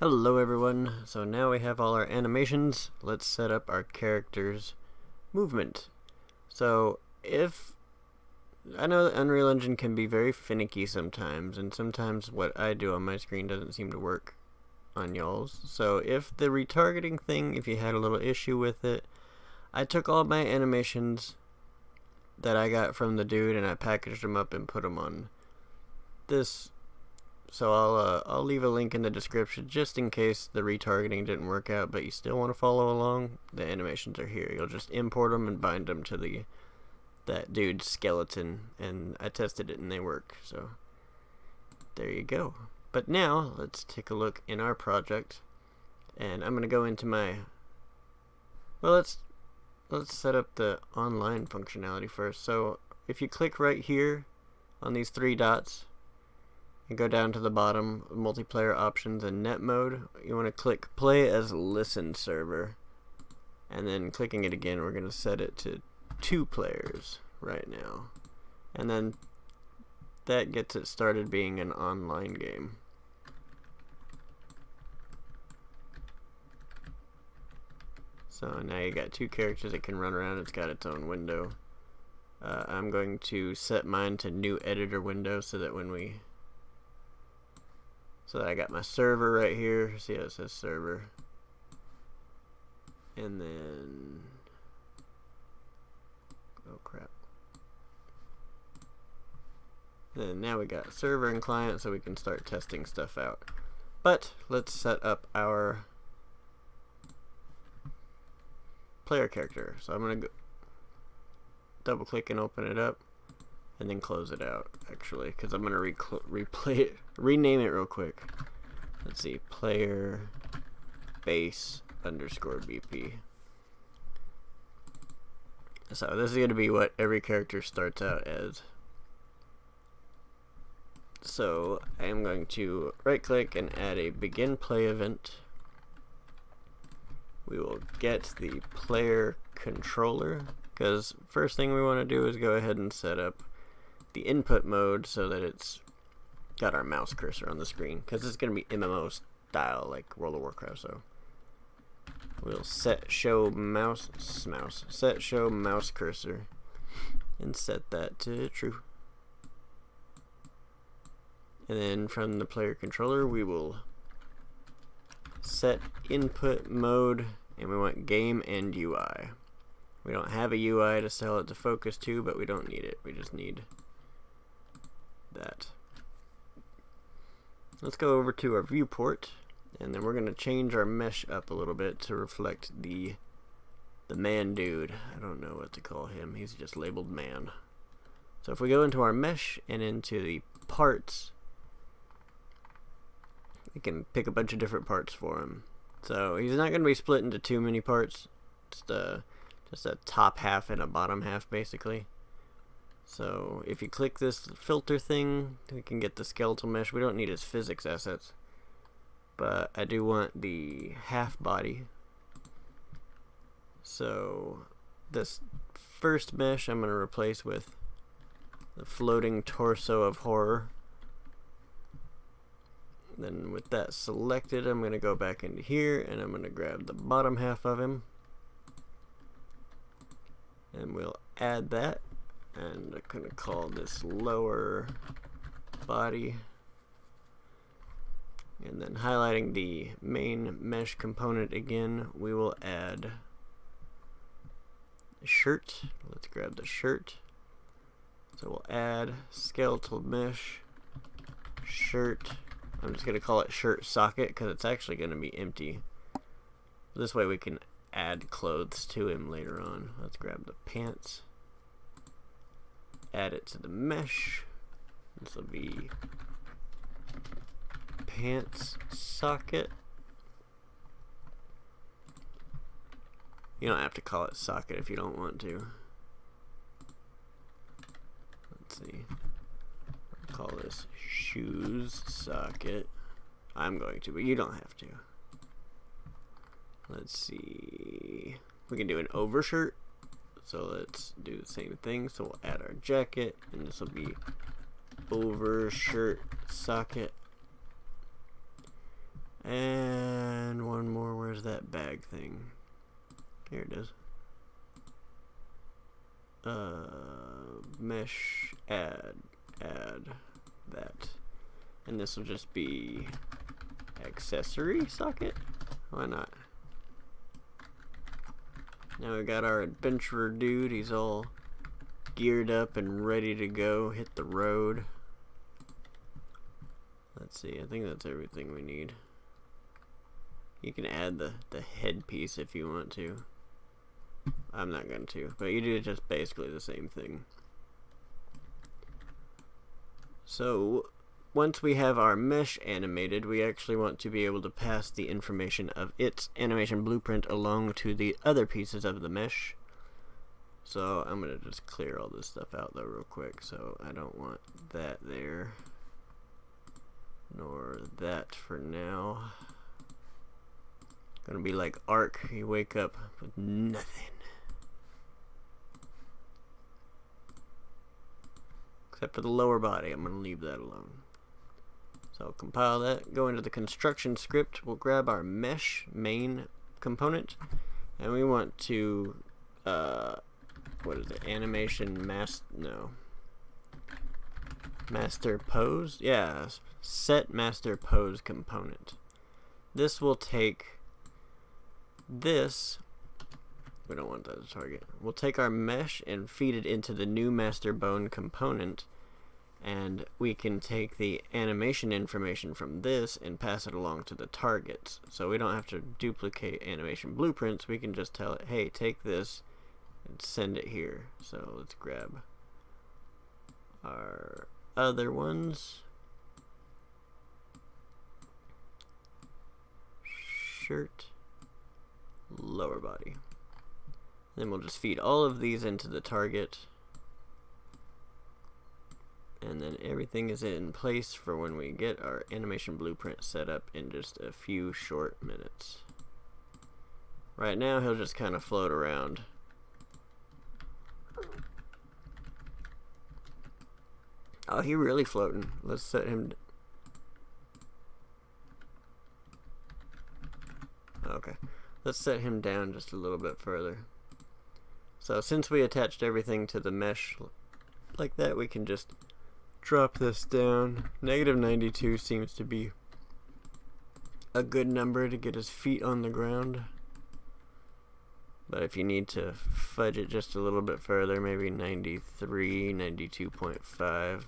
Hello everyone, so now we have all our animations. Let's set up our character's movement. So I know that Unreal Engine can be very finicky sometimes, and sometimes what I do on my screen doesn't seem to work on y'all's. So if the retargeting thing, if you had a little issue with it, I took all my animations that I got from the dude and I packaged them up and put them on this. So I'll leave a link in the description just in case the retargeting didn't work out, but you still want to follow along. The animations are here. You'll just import them and bind them to that dude's skeleton, and I tested it and they work. So there you go. But now let's take a look in our project, and I'm gonna go into my. Well, let's set up the online functionality first. So if you click right here on these three dots and go down to the bottom, multiplayer options and net mode, you want to click play as listen server, and then clicking it again, we're going to set it to 2 players right now, and then that gets it started being an online game. So now you got 2 characters that can run around. It's got its own window. I'm going to set mine to new editor window so that I got my server right here. See how it says server. And then, oh crap. Then now we got server and client, so we can start testing stuff out. But let's set up our player character. So I'm gonna go double click and open it up, and then close it out, actually, because I'm gonna rename it real quick. Let's see, player base underscore BP. So this is gonna be what every character starts out as. So I am going to right click and add a begin play event. We will get the player controller, because first thing we want to do is go ahead and set up the input mode so that it's got our mouse cursor on the screen, because it's going to be MMO style like World of Warcraft. So we'll set show mouse cursor and set that to true. And then from the player controller we will set input mode, and we want game and UI. We don't have a UI to sell it to focus to, but we don't need it. We just need that. Let's go over to our viewport, and then we're going to change our mesh up a little bit to reflect the man dude. I don't know what to call him. He's just labeled man. So if we go into our mesh and into the parts, we can pick a bunch of different parts for him. So he's not going to be split into too many parts. Just a top half and a bottom half, basically. So if you click this filter thing, we can get the skeletal mesh. We don't need his physics assets, but I do want the half body. So this first mesh I'm going to replace with the floating torso of horror. Then with that selected, I'm going to go back into here and I'm going to grab the bottom half of him, and we'll add that, and I'm going to call this lower body, and then highlighting the main mesh component again, we will add a shirt. Let's grab the shirt. So we'll add skeletal mesh shirt. I'm just going to call it shirt socket because it's actually going to be empty. This way we can add clothes to him later on. Let's grab the pants, add it to the mesh. This will be pants socket. You don't have to call it socket if you don't want to. Let's see. Call this shoes socket. I'm going to, but you don't have to. Let's see. We can do an overshirt. So let's do the same thing. So we'll add our jacket, and this will be overshirt socket. And Where's that bag thing? Here it is. Mesh add that. And this will just be accessory socket? Why not? Now we got our adventurer dude. He's all geared up and ready to go hit the road. Let's see, I think that's everything we need. You can add the headpiece if you want to. I'm not going to, but you do just basically the same thing. So once we have our mesh animated, we actually want to be able to pass the information of its animation blueprint along to the other pieces of the mesh. So I'm going to just clear all this stuff out though real quick. So I don't want that there, nor that for now. Gonna be like Ark, you wake up with nothing. Except for the lower body, I'm gonna leave that alone. So I'll compile that, go into the construction script, we'll grab our mesh main component, and we want to, what is it, animation master pose? Yeah, set master pose component. This will take this, we don't want that as a target. We'll take our mesh and feed it into the new master bone component, and we can take the animation information from this and pass it along to the targets. So we don't have to duplicate animation blueprints, we can just tell it, hey, take this and send it here. So let's grab our other ones. Shirt, lower body. Then we'll just feed all of these into the target, and then everything is in place for when we get our animation blueprint set up in just a few short minutes. Right now he'll just kind of float around. Oh, he really floating. Let's set him. Okay, let's set him down just a little bit further. So since we attached everything to the mesh like that, we can just drop this down. -92 seems to be a good number to get his feet on the ground. But if you need to fudge it just a little bit further, maybe 93, 92.5,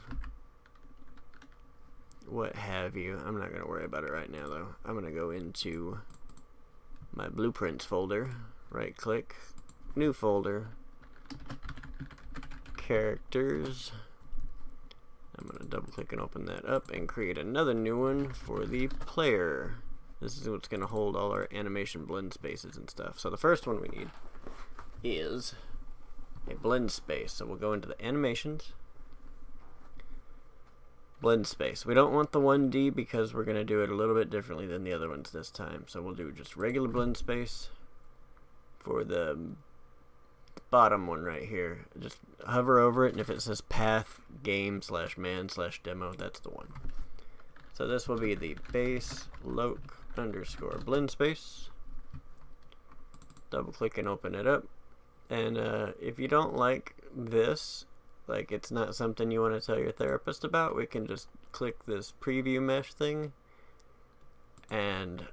what have you. I'm not going to worry about it right now though. I'm going to go into my blueprints folder, right click, new folder, characters. I'm going to double click and open that up and create another new one for the player. This is what's going to hold all our animation blend spaces and stuff. So the first one we need is a blend space. So we'll go into the animations, blend space. We don't want the 1D because we're going to do it a little bit differently than the other ones this time. So we'll do just regular blend space for the bottom one right here. Just hover over it, and if it says path game /man /demo, that's the one. So this will be the base loc _ blend space. Double click and open it up. And if you don't like this, like it's not something you want to tell your therapist about, we can just click this preview mesh thing and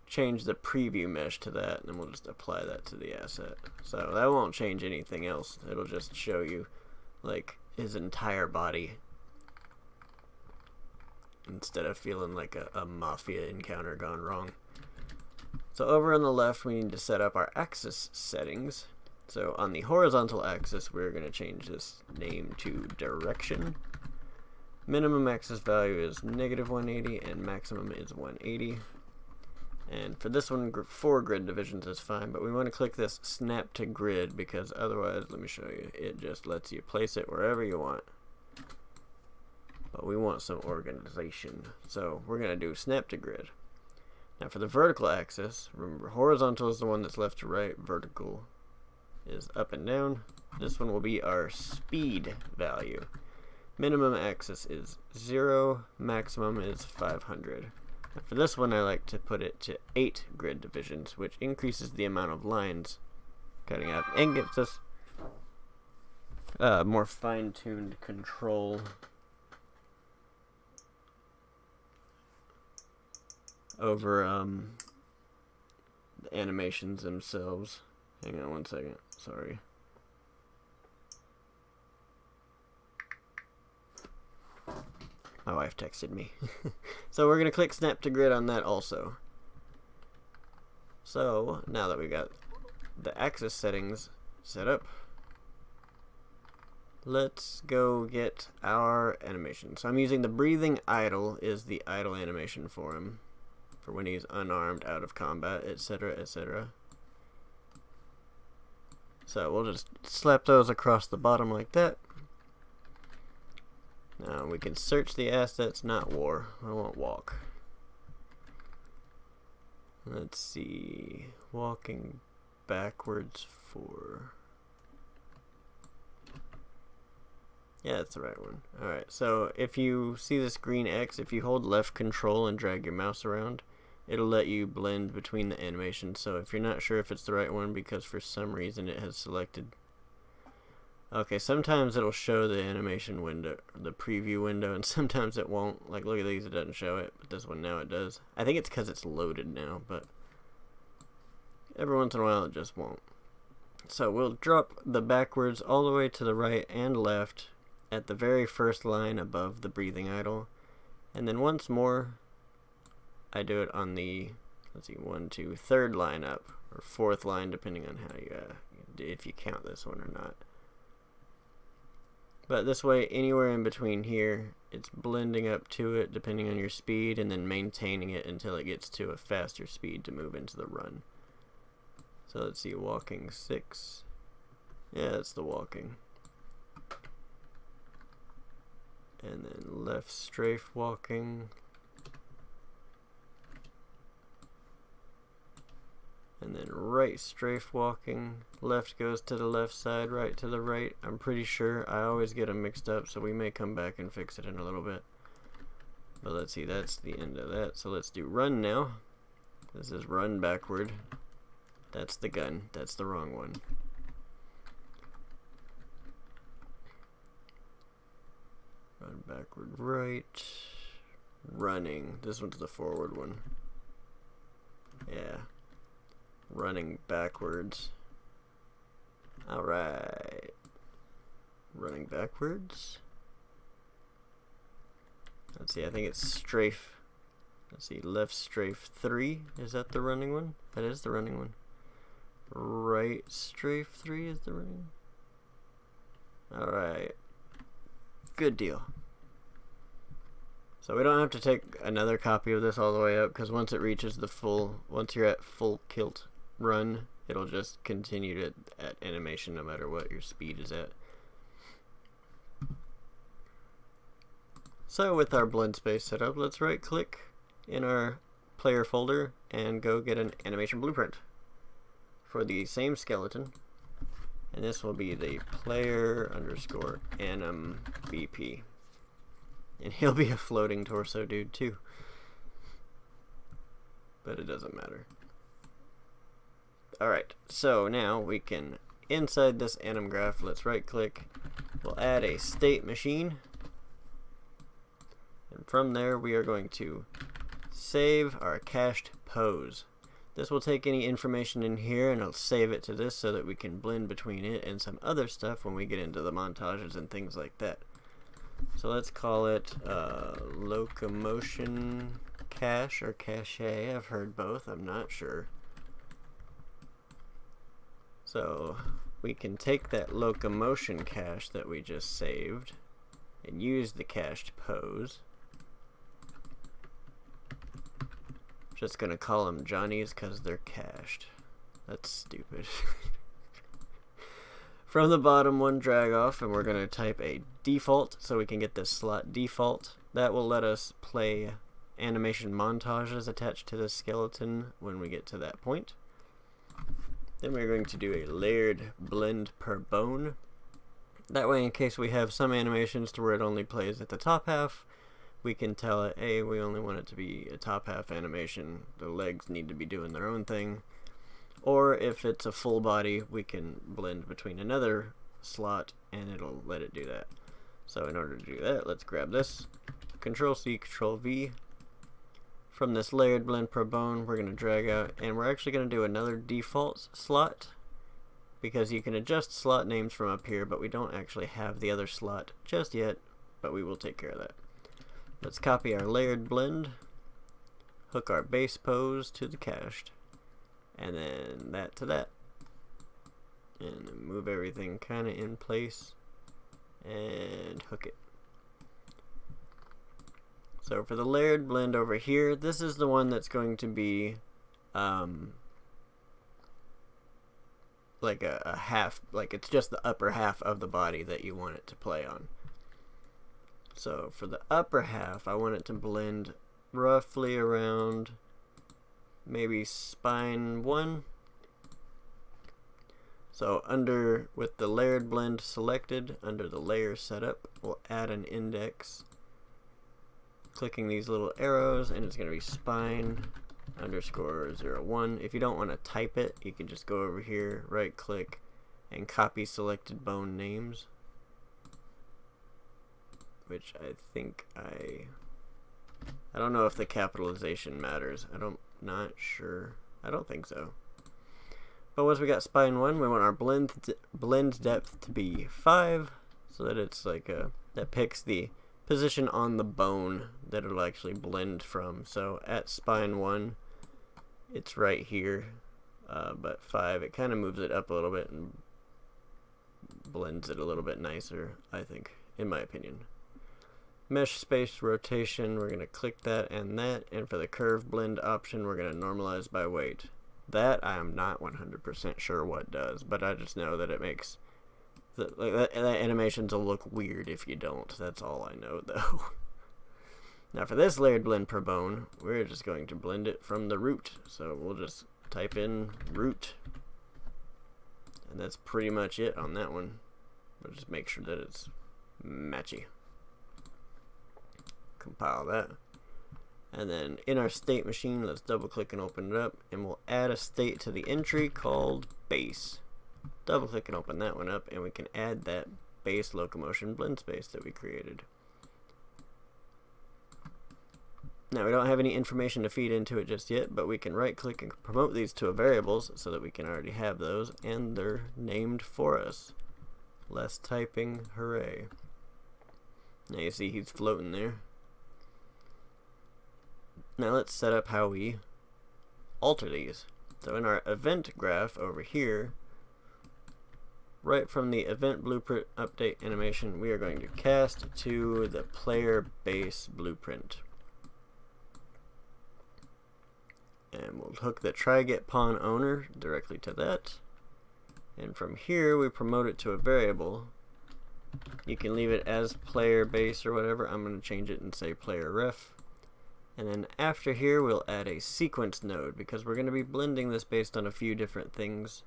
change the preview mesh to that, and then we'll just apply that to the asset. So that won't change anything else. It'll just show you like his entire body instead of feeling like a mafia encounter gone wrong. So over on the left, we need to set up our axis settings. So on the horizontal axis, we're going to change this name to direction. Minimum axis value is -180 and maximum is 180. And for this one, 4 grid divisions is fine, but we want to click this snap to grid because otherwise, let me show you, it just lets you place it wherever you want. But we want some organization, so we're going to do snap to grid. Now for the vertical axis, remember horizontal is the one that's left to right, vertical is up and down. This one will be our speed value. Minimum axis is 0, maximum is 500. For this one, I like to put it to 8 grid divisions, which increases the amount of lines cutting out and gives us more fine-tuned control over the animations themselves. Hang on one second, sorry. My wife texted me. So we're going to click snap to grid on that also. So now that we got the axis settings set up, let's go get our animation. So I'm using the breathing idle is the idle animation for him, for when he's unarmed, out of combat, etc., etc. So we'll just slap those across the bottom like that. Now we can search the assets, not war. I want walk. Let's see. Walking backwards for... Yeah, that's the right one. Alright, so if you see this green X, if you hold left control and drag your mouse around, it'll let you blend between the animations. So if you're not sure if it's the right one because for some reason it has selected... Okay, sometimes it'll show the animation window, the preview window, and sometimes it won't. Like, look at these, it doesn't show it, but this one now it does. I think it's because it's loaded now, but every once in a while it just won't. So we'll drop the backwards all the way to the right and left at the very first line above the breathing idle. And then once more, I do it on the, let's see, 1, 2, third line up, or fourth line, depending on how you, if you count this one or not. But this way, anywhere in between here, it's blending up to it depending on your speed, and then maintaining it until it gets to a faster speed to move into the run. So let's see, walking 6. Yeah, that's the walking. And then left strafe walking. And then right strafe walking. Left goes to the left side, right to the right. I'm pretty sure. I always get them mixed up, so we may come back and fix it in a little bit. But let's see, that's the end of that. So let's do run now. This is run backward. That's the gun. That's the wrong one. Run backward right. Running. This one's the forward one. Yeah. Running backwards. Alright. Running backwards. Let's see, I think it's strafe. Let's see, left strafe 3. Is that the running one? That is the running one. Right strafe 3 is the running one. Alright. Good deal. So we don't have to take another copy of this all the way up, because once it reaches the full, once you're at full kilt run, it'll just continue to at animation no matter what your speed is at. So with our blend space set up, let's right click in our player folder and go get an animation blueprint for the same skeleton. And this will be the player underscore anim BP. And he'll be a floating torso dude too. But it doesn't matter. Alright, so now we can, inside this anim graph, let's right click. We'll add a state machine. And from there we are going to save our cached pose. This will take any information in here and it'll save it to this so that we can blend between it and some other stuff when we get into the montages and things like that. So let's call it locomotion cache or cache. I've heard both, I'm not sure. So we can take that locomotion cache that we just saved and use the cached pose. Just gonna call them Johnnies because they're cached. That's stupid. From the bottom one, drag off, and we're gonna type a default so we can get this slot default. That will let us play animation montages attached to the skeleton when we get to that point. Then we're going to do a layered blend per bone. That way, in case we have some animations to where it only plays at the top half, we can tell it, hey, we only want it to be a top half animation. The legs need to be doing their own thing. Or if it's a full body, we can blend between another slot and it'll let it do that. So in order to do that, let's grab this, Control-C, Control-V. From this layered blend per bone, we're going to drag out, and we're actually going to do another default slot, because you can adjust slot names from up here, but we don't actually have the other slot just yet, but we will take care of that. Let's copy our layered blend, hook our base pose to the cached, and then that to that, and move everything kind of in place, and hook it. So for the layered blend over here, this is the one that's going to be like a half, like it's just the upper half of the body that you want it to play on. So for the upper half, I want it to blend roughly around maybe spine 1. So under, with the layered blend selected, under the layer setup, we'll add an index, clicking these little arrows, and it's going to be spine _ 01. If you don't want to type it, you can just go over here, right click, and copy selected bone names, which I think I don't know if the capitalization matters. Not sure. I don't think so. But once we got spine 1, we want our blend depth to be 5, so that it's like that picks the position on the bone that it'll actually blend from. So at spine 1, it's right here, but 5, it kind of moves it up a little bit and blends it a little bit nicer, I think, in my opinion. Mesh space rotation, we're going to click that, and for the curve blend option, we're going to normalize by weight. That I am not 100% sure what does, but I just know that it makes that animations will look weird if you don't. That's all I know, though. Now for this layered blend per bone, we're just going to blend it from the root. So we'll just type in root, and that's pretty much it on that one. We'll just make sure that it's matchy. Compile that. And then in our state machine, let's double click and open it up, and we'll add a state to the entry called base. Double click and open that one up, and we can add that base locomotion blend space that we created. Now we don't have any information to feed into it just yet, but we can right click and promote these to a variables so that we can already have those, and they're named for us. Less typing, hooray. Now you see he's floating there. Now let's set up how we alter these. So in our event graph over here, right from the event blueprint update animation, we are going to cast to the player base blueprint. And we'll hook the try get pawn owner directly to that. And from here, we promote it to a variable. You can leave it as player base or whatever. I'm going to change it and say player ref. And then after here, we'll add a sequence node, because we're going to be blending this based on a few different things.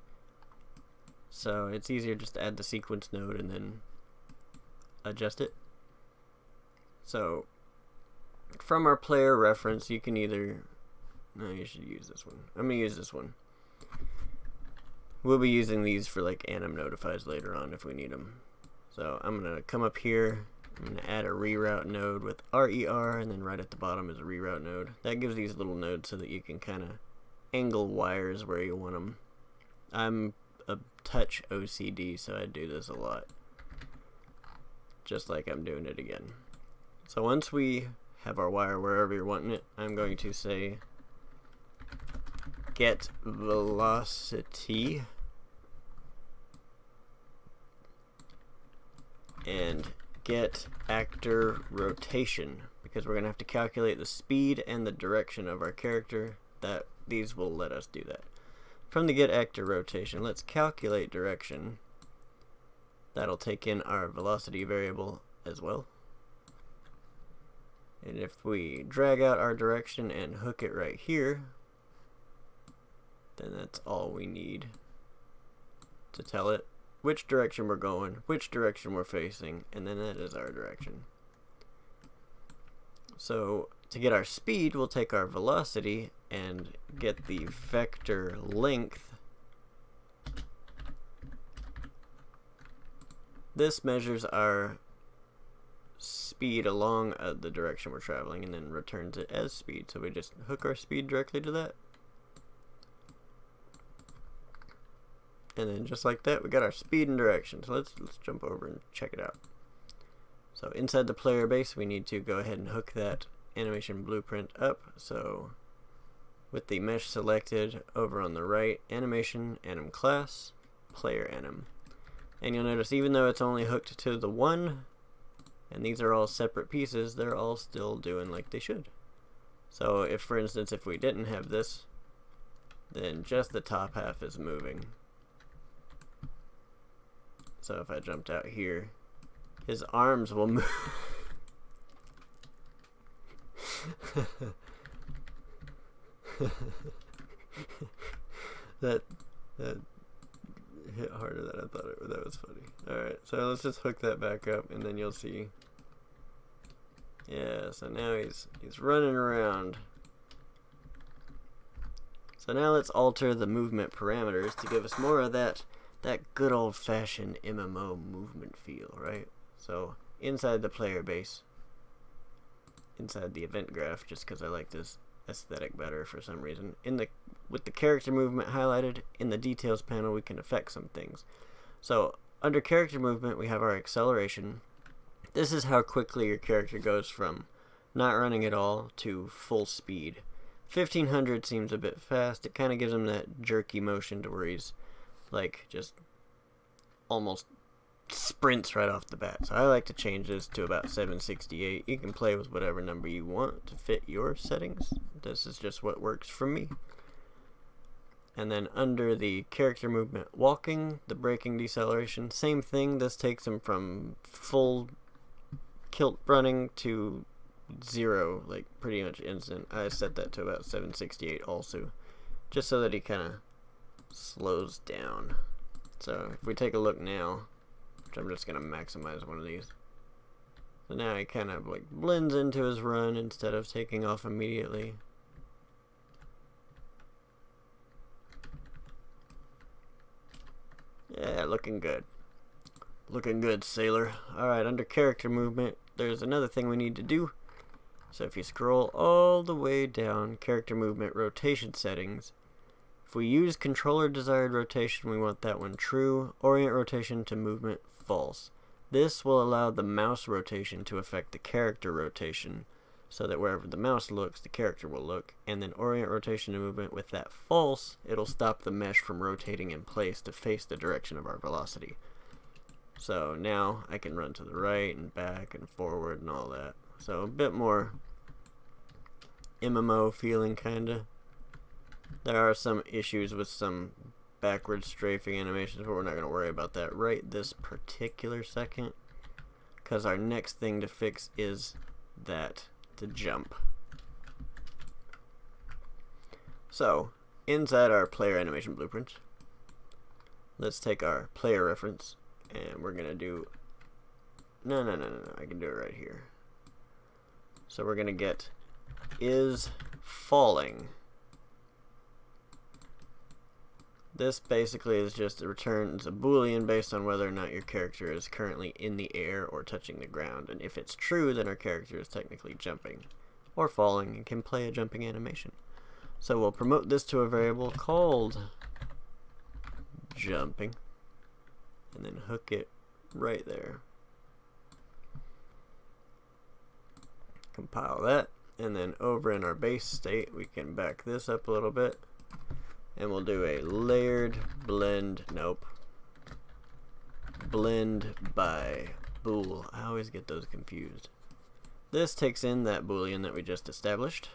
So it's easier just to add the sequence node and then adjust it. So from our player reference, you can either, no, you should use this one. I'm going to use this one. We'll be using these for like anim notifies later on if we need them. So I'm going to come up here. I'm going to add a reroute node with RER, and then right at the bottom is a reroute node. That gives these little nodes so that you can kind of angle wires where you want them. I'm a touch OCD, so I do this a lot. Just like I'm doing it again. So once we have our wire wherever you're wanting it, I'm going to say get velocity and get actor rotation, because we're going to have to calculate the speed and the direction of our character. That these will let us do that. From the get actor rotation, let's calculate direction. That'll take in our velocity variable as well. And if we drag out our direction and hook it right here, then that's all we need to tell it which direction we're going, which direction we're facing, and then that is our direction. So to get our speed, we'll take our velocity and get the vector length. This measures our speed along the direction we're traveling and then returns it as speed. So we just hook our speed directly to that. And then just like that, we got our speed and direction. So let's jump over and check it out. So inside the player base, we need to go ahead and hook that animation blueprint up. So with the mesh selected, over on the right, animation, anim class, player anim. And you'll notice even though it's only hooked to the one, and these are all separate pieces, they're all still doing like they should. So if, for instance, if we didn't have this, then just the top half is moving. So if I jumped out here, his arms will move. that hit harder than I thought it would. That was funny. Alright, so let's just hook that back up and then you'll see. Yeah, so now he's running around. So now let's alter the movement parameters to give us more of that good old-fashioned MMO movement feel, right? So inside the player base, inside the event graph, just because I like this aesthetic better for some reason, with the character movement highlighted, in the details panel we can affect some things. So under character movement we have our acceleration. This is how quickly your character goes from not running at all to full speed. 1500 seems a bit fast. It kind of gives him that jerky motion to where he's like just almost sprints right off the bat. So I like to change this to about 768. You can play with whatever number you want to fit your settings. This is just what works for me. And then under the character movement walking, the braking deceleration, same thing. This takes him from full kilt running to 0, like pretty much instant. I set that to about 768 also, just so that he kind of slows down. So if we take a look now, which I'm just going to maximize one of these. So now he kind of like blends into his run instead of taking off immediately. Yeah, looking good. Looking good, sailor. Alright, under character movement, there's another thing we need to do. So if you scroll all the way down, character movement rotation settings, if we use controller desired rotation, we want that one true. Orient rotation to movement, false. This will allow the mouse rotation to affect the character rotation, so that wherever the mouse looks, the character will look. And then orient rotation to movement with that false, it'll stop the mesh from rotating in place to face the direction of our velocity. So now I can run to the right and back and forward and all that. So a bit more MMO feeling kinda. There are some issues with some backward strafing animations, but we're not going to worry about that right this particular second, because our next thing to fix is that to jump. So inside our player animation blueprint, let's take our player reference and we're going to do no, I can do it right here. So we're going to get is falling. This basically is just, it returns a boolean based on whether or not your character is currently in the air or touching the ground. And if it's true, then our character is technically jumping or falling and can play a jumping animation. So we'll promote this to a variable called jumping and then hook it right there. Compile that, and then over in our base state we can back this up a little bit. And we'll do a layered blend, blend by bool. I always get those confused. This takes in that boolean that we just established.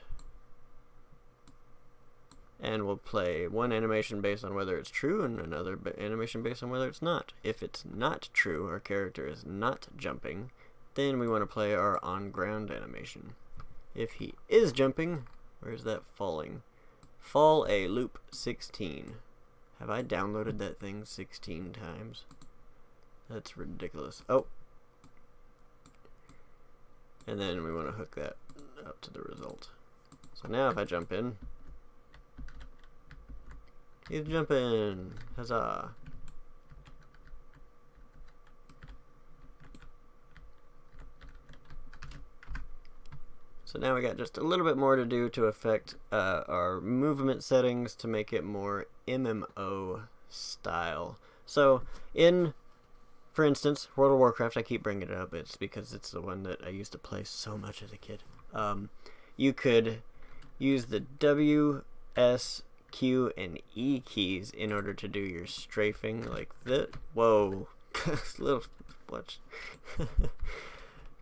And we'll play one animation based on whether it's true and another animation based on whether it's not. If it's not true, our character is not jumping, then we want to play our on-ground animation. If he is jumping, where's that falling? Fall a loop 16. Have I downloaded that thing 16 times? That's ridiculous. Oh. And then we want to hook that up to the result. So now if I jump in, he's jumping, huzzah. So now we got just a little bit more to do to affect our movement settings to make it more MMO style. So for instance, World of Warcraft, I keep bringing it up, it's because it's the one that I used to play so much as a kid. You could use the W, S, Q, and E keys in order to do your strafing like this. Whoa. Little, watch.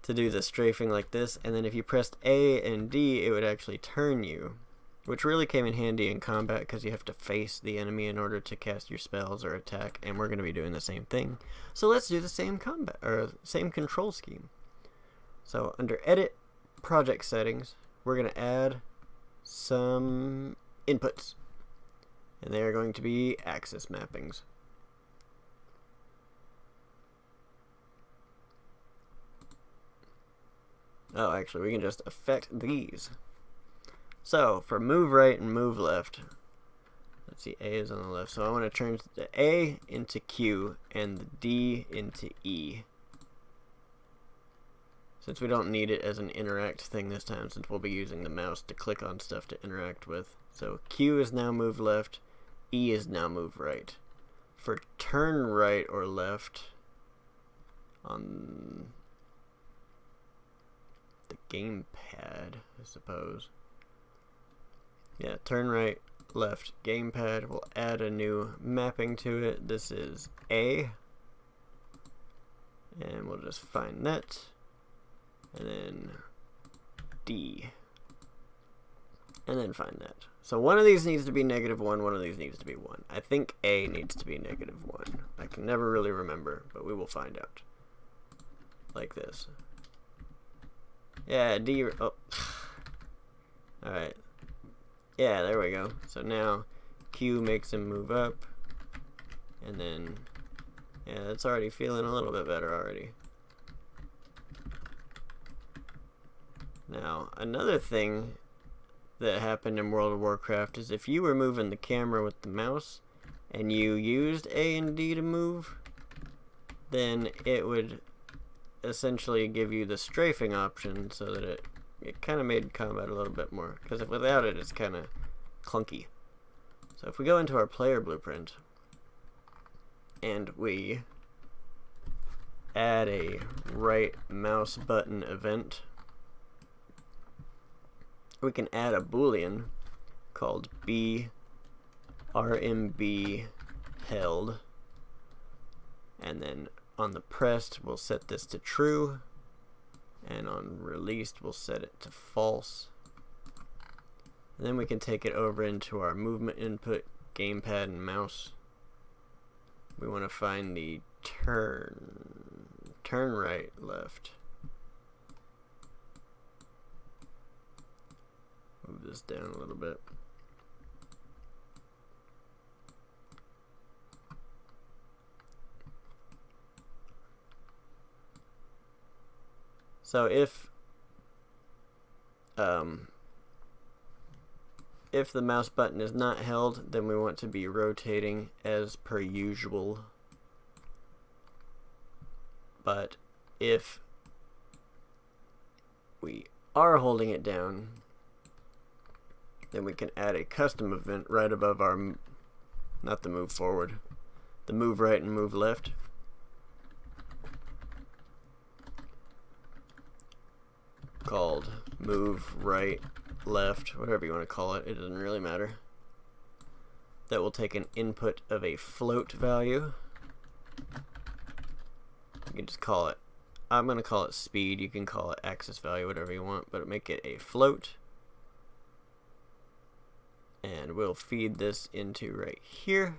To do the strafing like this, and then if you pressed A and D, it would actually turn you, which really came in handy in combat because you have to face the enemy in order to cast your spells or attack, and we're going to be doing the same thing. So let's do the same combat, or same control scheme. So under Edit, Project Settings, we're going to add some inputs, and they are going to be axis mappings. Oh, actually, we can just affect these. So, for move right and move left, let's see, A is on the left, so I want to turn the A into Q and the D into E. Since we don't need it as an interact thing this time, since we'll be using the mouse to click on stuff to interact with. So, Q is now move left, E is now move right. For turn right or left, on the gamepad, I suppose. Yeah, turn right, left, gamepad. We'll add a new mapping to it. This is A. And we'll just find that. And then D. And then find that. So one of these needs to be -1, one of these needs to be 1. I think A needs to be -1. I can never really remember, but we will find out. Like this. Yeah, D. Oh. Alright. Yeah, there we go. So now Q makes him move up. And then, yeah, it's already feeling a little bit better already. Now, another thing that happened in World of Warcraft is if you were moving the camera with the mouse and you used A and D to move, then it would essentially give you the strafing option so that it kind of made combat a little bit more, because without it it's kind of clunky. So if we go into our player blueprint and we add a right mouse button event, we can add a boolean called B RMB held, and then on the pressed we'll set this to true, and on released we'll set it to false. And then we can take it over into our movement input, gamepad and mouse. We want to find the turn right, left. Move this down a little bit. So if the mouse button is not held, then we want to be rotating as per usual. But if we are holding it down, then we can add a custom event right above our, not the move forward, the move right and move left. Called move right, left, whatever you want to call it, it doesn't really matter. That will take an input of a float value. You can just call it, I'm going to call it speed, you can call it axis value, whatever you want, but make it a float. And we'll feed this into right here.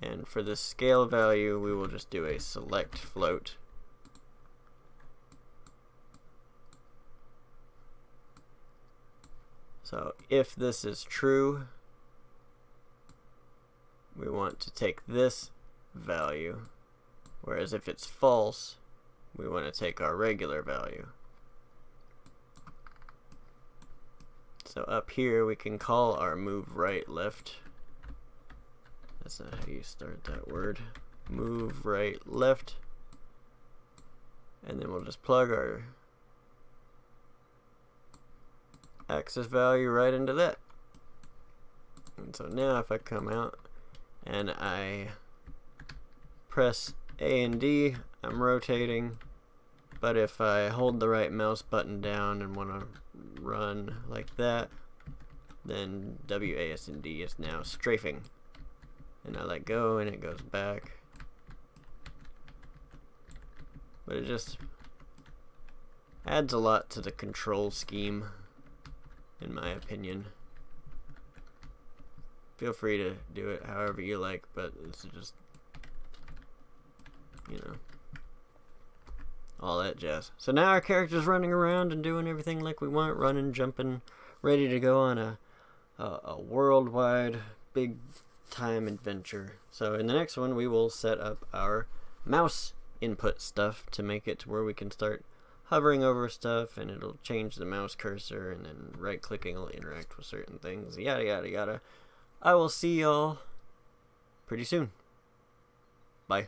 And for the scale value, we will just do a select float. So if this is true, we want to take this value, whereas if it's false, we want to take our regular value. So up here we can call our move right left. That's not how you start that word. Move right left. And then we'll just plug our axis value right into that. And so now if I come out and I press A and D, I'm rotating. But if I hold the right mouse button down and want to run like that, then WASD is now strafing. And I let go and it goes back. But it just adds a lot to the control scheme, in my opinion. Feel free to do it however you like, but it's just, you know, all that jazz. So now our character's running around and doing everything like we want, running, jumping, ready to go on a worldwide big time adventure. So in the next one we will set up our mouse input stuff to make it to where we can start hovering over stuff, and it'll change the mouse cursor, and then right clicking will interact with certain things, yada yada yada. I will see y'all pretty soon. Bye.